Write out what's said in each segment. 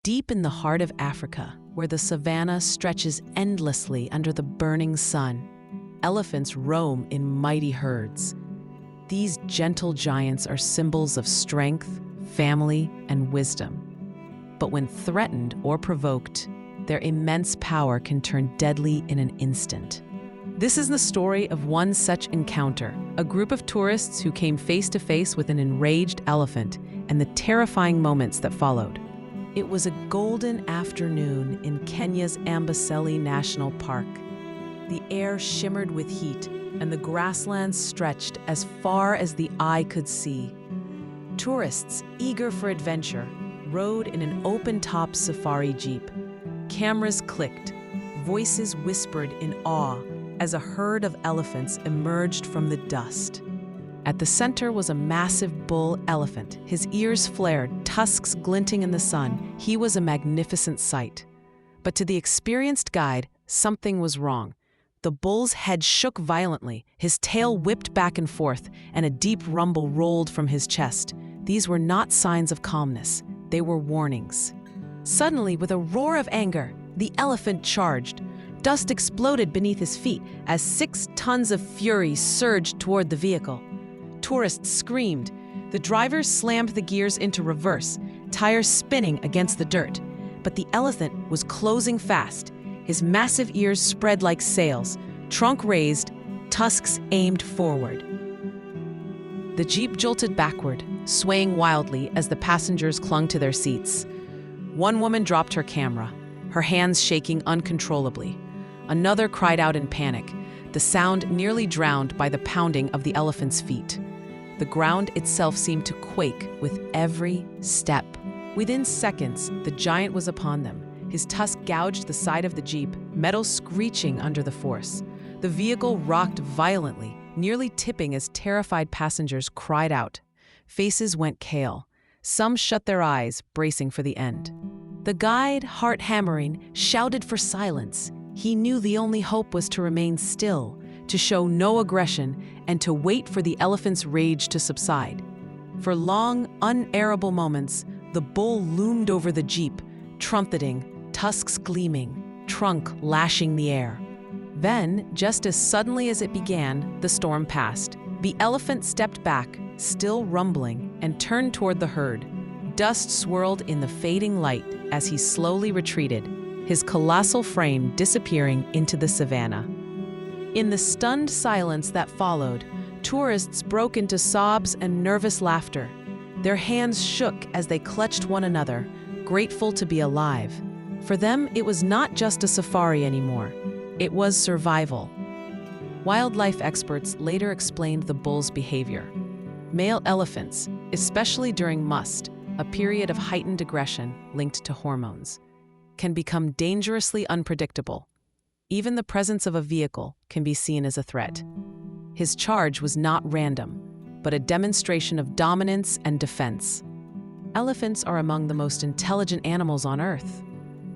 Deep in the heart of Africa, where the savanna stretches endlessly under the burning sun, elephants roam in mighty herds. These gentle giants are symbols of strength, family, and wisdom. But when threatened or provoked, their immense power can turn deadly in an instant. This is the story of one such encounter, a group of tourists who came face to face with an enraged elephant and the terrifying moments that followed. It was a golden afternoon in Kenya's Amboseli National Park. The air shimmered with heat, and the grasslands stretched as far as the eye could see. Tourists, eager for adventure, rode in an open-top safari jeep. Cameras clicked, voices whispered in awe as a herd of elephants emerged from the dust. At the center was a massive bull elephant, his ears flared, tusks glinting in the sun. He was a magnificent sight. But to the experienced guide, something was wrong. The bull's head shook violently, his tail whipped back and forth, and a deep rumble rolled from his chest. These were not signs of calmness, they were warnings. Suddenly, with a roar of anger, the elephant charged. Dust exploded beneath his feet as 6 tons of fury surged toward the vehicle. Tourists screamed. The drivers slammed the gears into reverse, tires spinning against the dirt. But the elephant was closing fast. His massive ears spread like sails, trunk raised, tusks aimed forward. The jeep jolted backward, swaying wildly as the passengers clung to their seats. One woman dropped her camera, her hands shaking uncontrollably. Another cried out in panic, the sound nearly drowned by the pounding of the elephant's feet. The ground itself seemed to quake with every step. Within seconds, the giant was upon them. His tusk gouged the side of the jeep, metal screeching under the force. The vehicle rocked violently, nearly tipping as terrified passengers cried out. Faces went pale. Some shut their eyes, bracing for the end. The guide, heart hammering, shouted for silence. He knew the only hope was to remain still, to show no aggression, and to wait for the elephant's rage to subside. For long, unairable moments, the bull loomed over the jeep, trumpeting, tusks gleaming, trunk lashing the air. Then, just as suddenly as it began, the storm passed. The elephant stepped back, still rumbling, and turned toward the herd. Dust swirled in the fading light as he slowly retreated, his colossal frame disappearing into the savanna. In the stunned silence that followed, tourists broke into sobs and nervous laughter. Their hands shook as they clutched one another, grateful to be alive. For them, it was not just a safari anymore. It was survival. Wildlife experts later explained the bull's behavior. Male elephants, especially during musth, a period of heightened aggression linked to hormones, can become dangerously unpredictable. Even the presence of a vehicle can be seen as a threat. His charge was not random, but a demonstration of dominance and defense. Elephants are among the most intelligent animals on Earth.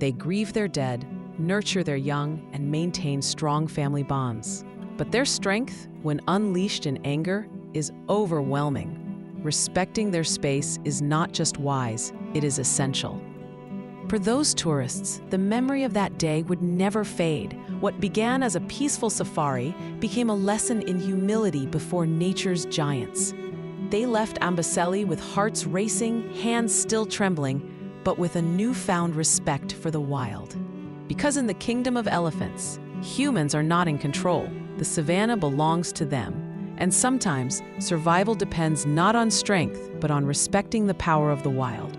They grieve their dead, nurture their young, and maintain strong family bonds. But their strength, when unleashed in anger, is overwhelming. Respecting their space is not just wise, it is essential. For those tourists, the memory of that day would never fade. What began as a peaceful safari became a lesson in humility before nature's giants. They left Amboseli with hearts racing, hands still trembling, but with a newfound respect for the wild. Because in the kingdom of elephants, humans are not in control. The savanna belongs to them. And sometimes, survival depends not on strength, but on respecting the power of the wild.